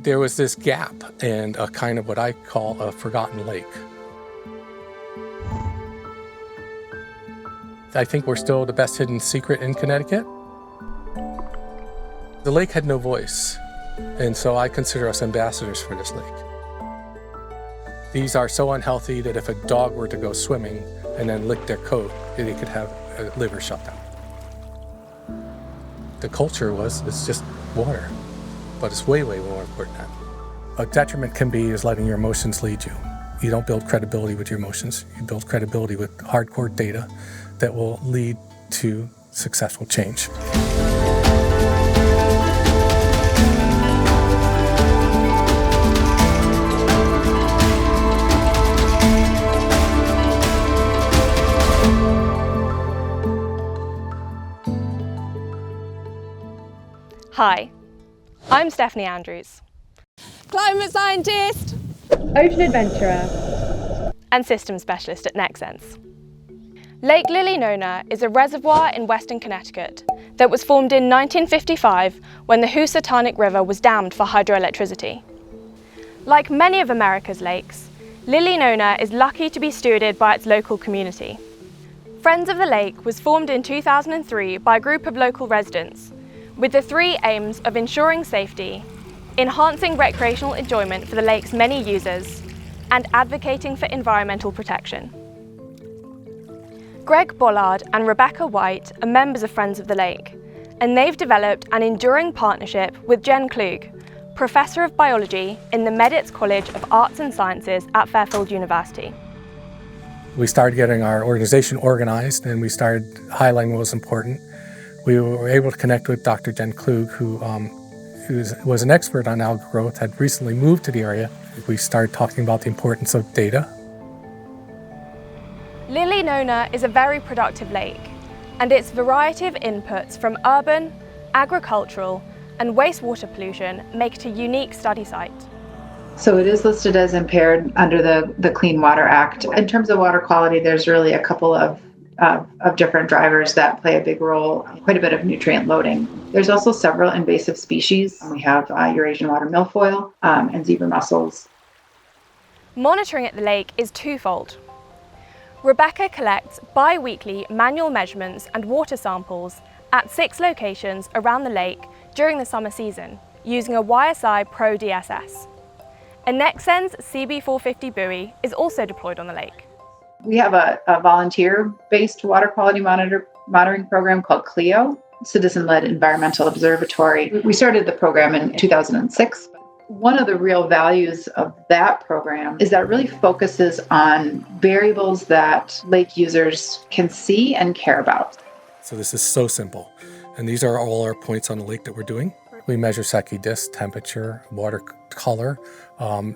There was this gap and a kind of what I call a forgotten lake. I think we're still the best hidden secret in Connecticut. The lake had no voice, and so I consider us ambassadors for this lake. These are so unhealthy that if a dog were to go swimming and then lick their coat, they could have a liver shutdown. The culture it's just water, but it's way, way more important than that. A detriment can be is letting your emotions lead you. You don't build credibility with your emotions. You build credibility with hardcore data that will lead to successful change. Hi, I'm Stephanie Andrews, climate scientist, ocean adventurer, and systems specialist at NexSens. Lake Lillinonah is a reservoir in western Connecticut that was formed in 1955 when the Housatonic River was dammed for hydroelectricity. Like many of America's lakes, Lillinonah is lucky to be stewarded by its local community. Friends of the Lake was formed in 2003 by a group of local residents with the three aims of ensuring safety, enhancing recreational enjoyment for the lake's many users, and advocating for environmental protection. Greg Bollard and Rebecca White are members of Friends of the Lake, and they've developed an enduring partnership with Jen Klug, Professor of Biology in the Meditz College of Arts and Sciences at Fairfield University. We started getting our organization organized, and we started highlighting what was important. We were able to connect with Dr. Jen Klug, who was an expert on algae growth, had recently moved to the area. We started talking about the importance of data. Lillinonah is a very productive lake, and its variety of inputs from urban, agricultural, and wastewater pollution make it a unique study site. So it is listed as impaired under the Clean Water Act. In terms of water quality, there's really a couple of different drivers that play a big role, quite a bit of nutrient loading. There's also several invasive species. We have Eurasian water milfoil and zebra mussels. Monitoring at the lake is twofold. Rebecca collects bi-weekly manual measurements and water samples at 6 locations around the lake during the summer season using a YSI Pro DSS. A NexSens CB450 buoy is also deployed on the lake. We have a volunteer-based water quality monitoring program called CLIO, Citizen-Led Environmental Observatory. We started the program in 2006. One of the real values of that program is that it really focuses on variables that lake users can see and care about. So this is so simple. And these are all our points on the lake that we're doing. We measure Secchi disk, temperature, water color,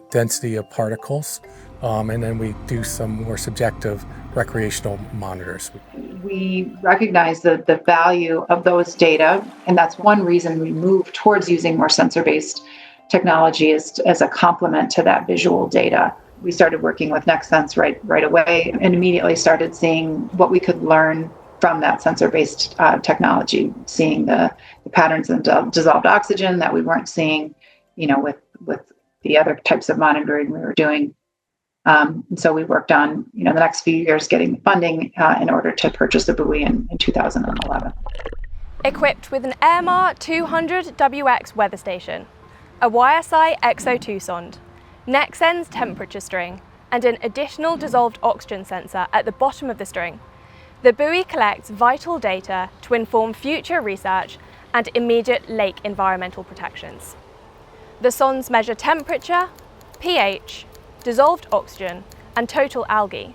density of particles, and then we do some more subjective recreational monitors. We recognize the value of those data, and that's one reason we move towards using more sensor-based technology as a complement to that visual data. We started working with NexSens right away and immediately started seeing what we could learn from that sensor-based technology, seeing the patterns in dissolved oxygen that we weren't seeing, with the other types of monitoring we were doing. So we worked on, the next few years getting the funding in order to purchase the buoy in 2011. Equipped with an AirMar 200WX weather station, a YSI XO2 sonde, NexSens temperature string, and an additional dissolved oxygen sensor at the bottom of the string, the buoy collects vital data to inform future research and immediate lake environmental protections. The sondes measure temperature, pH, dissolved oxygen, and total algae,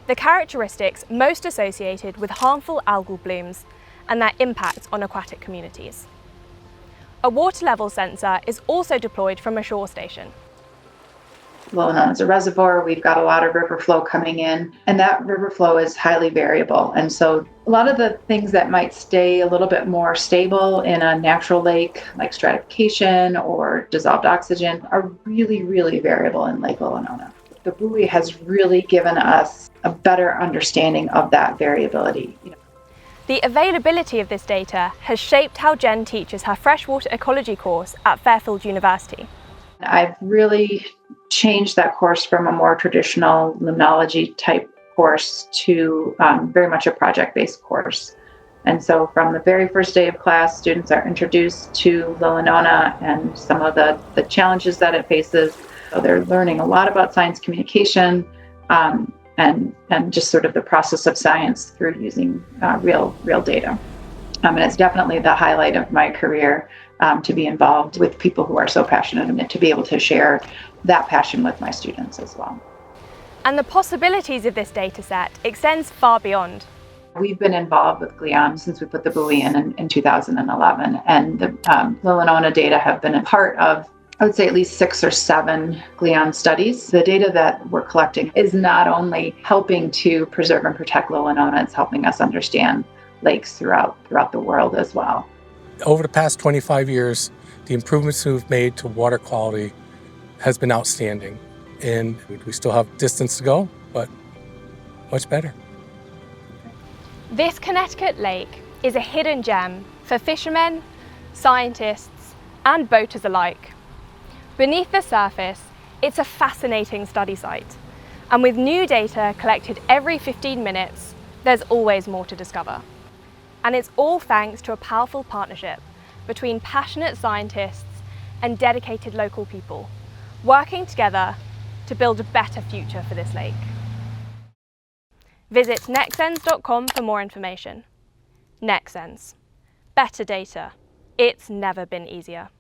the characteristics most associated with harmful algal blooms and their impacts on aquatic communities. A water level sensor is also deployed from a shore station. Lillinonah is a reservoir. We've got a lot of river flow coming in, and that river flow is highly variable. And so a lot of the things that might stay a little bit more stable in a natural lake, like stratification or dissolved oxygen, are really, really variable in Lake Lillinonah. The buoy has really given us a better understanding of that variability. The availability of this data has shaped how Jen teaches her freshwater ecology course at Fairfield University. I've really changed that course from a more traditional limnology type course to very much a project-based course. And so from the very first day of class, students are introduced to Lillinonah and some of the challenges that it faces. So they're learning a lot about science communication and just sort of the process of science through using real data. And it's definitely the highlight of my career to be involved with people who are so passionate and to be able to share that passion with my students as well. And the possibilities of this data set extends far beyond. We've been involved with glion since we put the buoy in 2011, and the Lillinonah data have been a part of, I would say, at least 6 or 7 glion studies. The data that we're collecting is not only helping to preserve and protect Lillinonah, it's helping us understand lakes throughout the world as well. Over the past 25 years, the improvements we've made to water quality has been outstanding. And we still have distance to go, but much better. This Connecticut lake is a hidden gem for fishermen, scientists, and boaters alike. Beneath the surface, it's a fascinating study site. And with new data collected every 15 minutes, there's always more to discover. And it's all thanks to a powerful partnership between passionate scientists and dedicated local people, working together to build a better future for this lake. Visit nexsens.com for more information. NexSens. Better data. It's never been easier.